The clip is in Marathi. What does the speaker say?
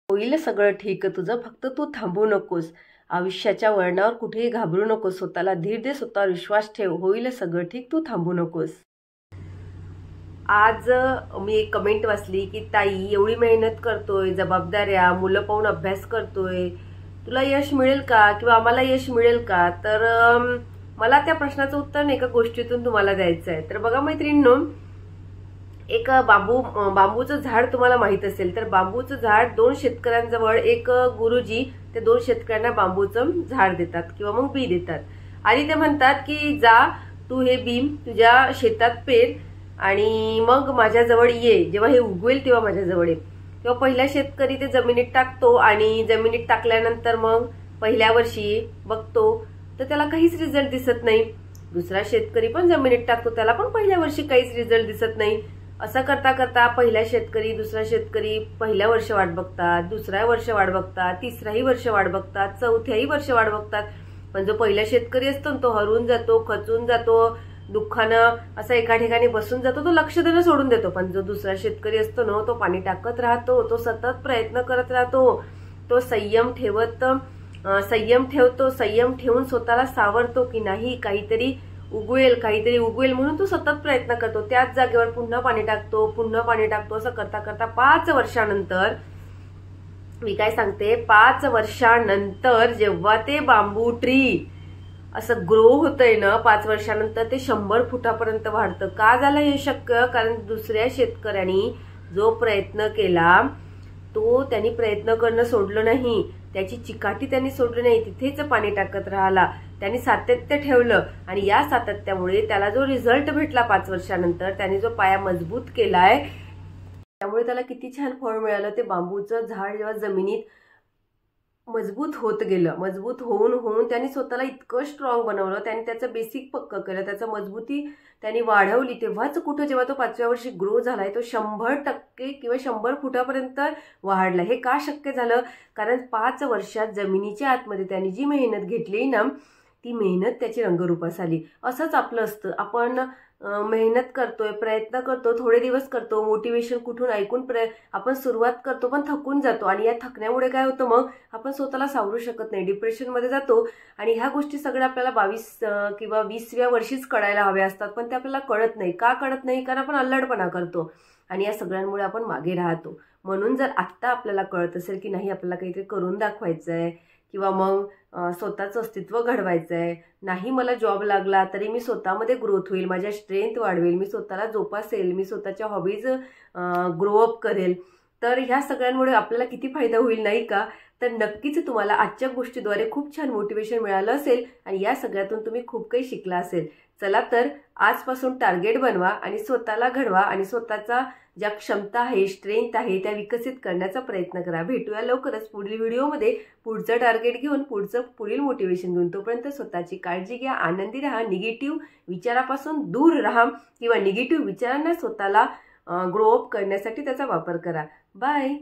होईल सगळं ठीक तुझं, फक्त तू थांबू नकोस. आयुष्याच्या वळणावर कुठेही घाबरू नकोस. स्वतःला धीर दे, स्वतःवर विश्वास ठेव. होईल सगळं ठीक, तू थांबू नकोस. आज मी एक कमेंट वाचली की ताई एवढी मेहनत करतोय, जबाबदाऱ्या, मुलं पाहून अभ्यास करतोय, तुला यश मिळेल का किंवा आम्हाला यश मिळेल का? तर मला त्या प्रश्नाचं उत्तर एका गोष्टीतून तुम्हाला द्यायचं आहे. तर बघा मैत्रिणींनो, एक बांबूचं झाड तुम्हाला माहित असेल तर बांबूचं झाड 2 शेतकऱ्यांजवळ एक गुरुजी ते 2 शेतकऱ्यांना बांबूचं झाड देतात किंवा मग बी देतात आणि ते म्हणतात की जा तू हे बी तुझ्या शेतात पेर आणि मग माझ्याजवळ ये, जेव्हा हे उगवेल तेव्हा माझ्याजवळ ये. तेव्हा पहिला शेतकरी ते जमिनीत टाकतो आणि जमिनीत टाकल्यानंतर मग पहिल्या वर्षी बघतो तर त्याला काहीच रिझल्ट दिसत नाही. दुसरा शेतकरी पण जमिनीत टाकतो, त्याला पण पहिल्या वर्षी काहीच रिझल्ट दिसत नाही. असं करता करता पहिला शेतकरी, दुसरा शेतकरी पहिल्या वर्ष वाट बघतात, दुसऱ्या वर्ष वाट बघतात, तिसराही वर्ष वाट बघतात, चौथ्याही वर्ष वाट बघतात. पण जो पहिला शेतकरी असतो तो हरून जातो, खचून जातो, दुःखानं असा एका ठिकाणी बसून जातो, तो लक्ष देणं सोडून देतो. पण जो दुसरा शेतकरी असतो ना तो पाणी टाकत राहतो, तो सतत प्रयत्न करत राहतो, तो संयम ठेवतो, संयम ठेवून स्वतःला सावरतो की नाही काहीतरी उगवेल म्हणून तो सतत प्रयत्न करतो. त्याच जागेवर पुन्हा पाणी टाकतो. असं करता करता 5 वर्षानंतर, मी काय सांगते, 5 वर्षानंतर जेव्हा ते बांबू ट्री असं ग्रो होतंय ना, 5 वर्षानंतर ते 100 फुटापर्यंत वाढतं. का झालं हे शक्य? कारण दुसऱ्या शेतकऱ्यांनी जो प्रयत्न केला तो त्यांनी प्रयत्न करणं सोडलं नाही, त्याची चिकाटी त्यांनी सोडली नाही, तिथेच पाणी टाकत राहिला, त्यांनी सातत्य ठेवलं आणि या सातत्यामुळे त्याला जो रिझल्ट भेटला 5 वर्षानंतर, त्यांनी जो पाया मजबूत केलाय त्यामुळे त्याला किती छान फळ मिळालं. ते बांबूचं झाड जेव्हा जमिनीत मजबूत होत गेलं, मजबूत होऊन त्यांनी स्वतःला इतकं स्ट्रॉंग बनवलं, त्यांनी त्याचं बेसिक पक्क केलं, त्याचं मजबूती त्यांनी वाढवली. तेव्हाच कुठं जेव्हा तो 5व्या वर्षी ग्रो झालाय तो 100% किंवा 100 फुटापर्यंत वाढला. हे का शक्य झालं? कारण 5 वर्षात जमिनीच्या आतमध्ये त्यांनी जी मेहनत घेतली ना, ती मेहनत त्याची रंगरूपास आली. असंच आपलं असतं, आपण मेहनत करतोय, प्रयत्न करतो, थोडे दिवस करतो, मोटिवेशन कुठून ऐकून आपण सुरुवात करतो पण थकून जातो आणि या थकण्यामुळे काय होतं, मग आपण स्वतःला सावरू शकत नाही, डिप्रेशनमध्ये जातो. आणि ह्या गोष्टी सगळ्या आपल्याला 22 किंवा 20व्या वर्षीच कळायला हव्या असतात, पण ते आपल्याला कळत नाही. का कळत नाही? कारण आपण अल्लडपणा करतो आणि या सगळ्यांमुळे आपण मागे राहतो. म्हणून जर आत्ता आपल्याला कळत असेल की नाही आपल्याला काहीतरी करून दाखवायचं आहे किंवा मग स्वतःचं अस्तित्व घडवायचं आहे, नाही मला जॉब लागला तरी मी स्वतःमध्ये ग्रोथ होईल, माझ्या स्ट्रेंथ वाढवेल, मी स्वतःला जोपासेल, मी स्वतःच्या हॉबीज ग्रो अप करेल, तर ह्या सगळ्यांमुळे आपल्याला किती फायदा होईल नाही का? तर नक्कीच तुम्हाला आजच्या गोष्टीद्वारे खूप छान मोटिवेशन मिळालं असेल आणि या सगळ्यातून तुम्ही खूप काही शिकला असेल. चला तर आजपासून टार्गेट बनवा आणि स्वतःला घडवा आणि स्वतःचा ज्या क्षमता आहे, स्ट्रेंथ आहे त्या विकसित करण्याचा प्रयत्न करा. भेटूया लवकरच पुढील व्हिडिओमध्ये पुढचं टार्गेट घेऊन, पुढील मोटिवेशन घेऊन. तोपर्यंत स्वतःची काळजी घ्या, आनंदी राहा, निगेटिव्ह विचारापासून दूर राहा किंवा निगेटिव्ह विचारांना स्वतःला ग्रो अप करण्यासाठी त्याचा वापर करा. बाय.